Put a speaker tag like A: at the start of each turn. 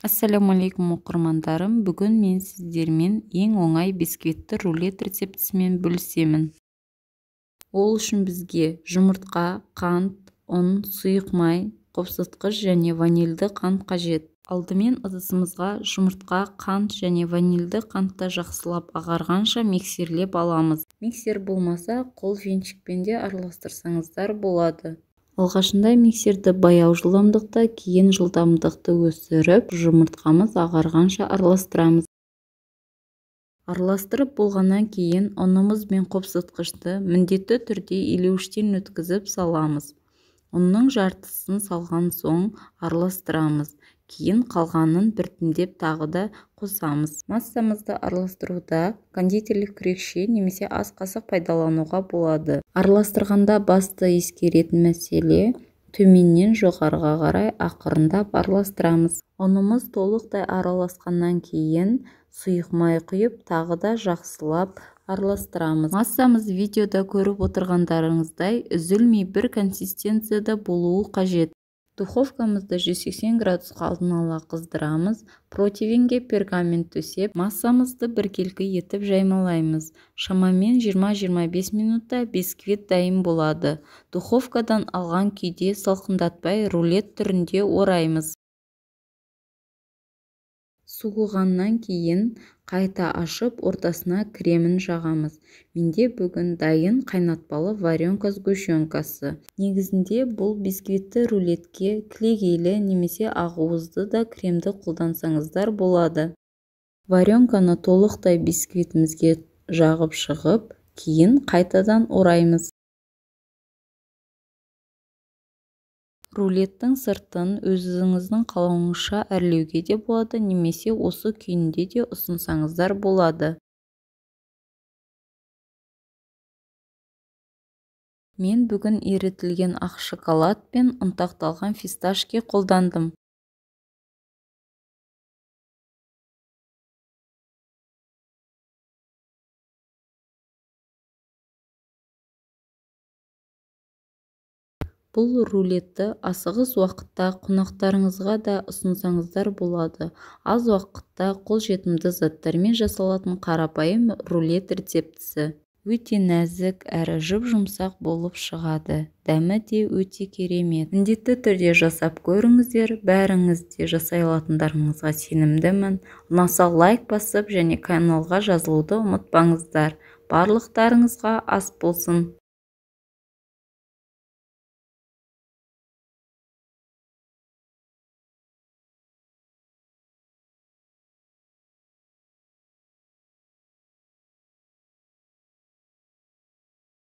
A: Ассалаумалейкум оқырмандарым, бүгін мен сіздермен ең оңай бисквитті рулет рецептісімен бөлісемін. Ол үшін бізге жұмыртқа, қант, ұн, сұйық май, қопсытқыш және ванильді қант қажет. Алдымен ыдысымызға жұмыртқа, қант және ванильді қантты жақсылап ағарғанша миксерлеп аламыз. Миксер болмаса, қол венчикпен де араластырсаңыздар болады. Алғашында миксерді баяу жылдамдықта, кейін жылдамдықты өсіріп, жұмыртқамыз ағарғанша араластырамыз. Араластырып болғаннан кейін ұнымыз бен қопсытқышты міндетті түрде илеуіштен өткізіп саламыз. Ұнның жартысын салған соң араластырамыз. Кейін қалғанын біртіндеп тағы да қосамыз. Массамызды араластыруда кондитерлік күрекше немесе ас қасық пайдалануға болады. Араластырғанда басты ескеретін мәселе төменнен жоғарыға қарай ақырындап араластырамыз. Ұнымыз толықтай араласқаннан кейін сұйық май құйып тағы да жақсылап араластырамыз. Массамыз видеода көріп отырғандарыңыздай үзілмей бір консистенцияда болуы қажет. Духовкамызды 180 градусқа алдын ала қыздырамыз. Противенге пергамент төсеп, массамызды біркелкі етіп жаймалаймыз. Шамамен 20-25 минутта бисквит дайын болады. Духовкадан алған күйде салқындатпай рулет түрінде ораймыз. Суығаннан кейін қайта ашып, ортасына кремін жағамыз. Менде бүгін дайын қайнатпалы варенка сгущенкасы. Негізінде бұл бисквитті рулетке кілегейлі немесе ақуызды да кремді қолдансаңыздар болады. Варенканы толықтай бисквитімізге жағып шығып, кейін қайтадан ораймыз. Рулеттің сыртын өзіңіздің қалауыңызша әрлеуге де болады, немесе осы күйінде де ұсынсаңыздар болады. Мен бүгін ерітілген ақ шоколад пен ұнтақталған фисташки қолдандым. Бұл рулетті асығыс уақытта қонақтарыңызға да ұсынсаңыздар болады. Аз уақытта қолжетімді заттармен жасалатын қарапайым рулет рецептісі. Өте нәзік әрі жұп-жұмсақ болып шығады. Дәмі де өте керемет. Міндетті түрде жасап көріңіздер, бәріңіз де жасай алатындарыңызға сенімдімін. Ұнаса лайк басып және каналға жазылуды ұмытпаңыздар. Барлықтарыңызға ас болсын.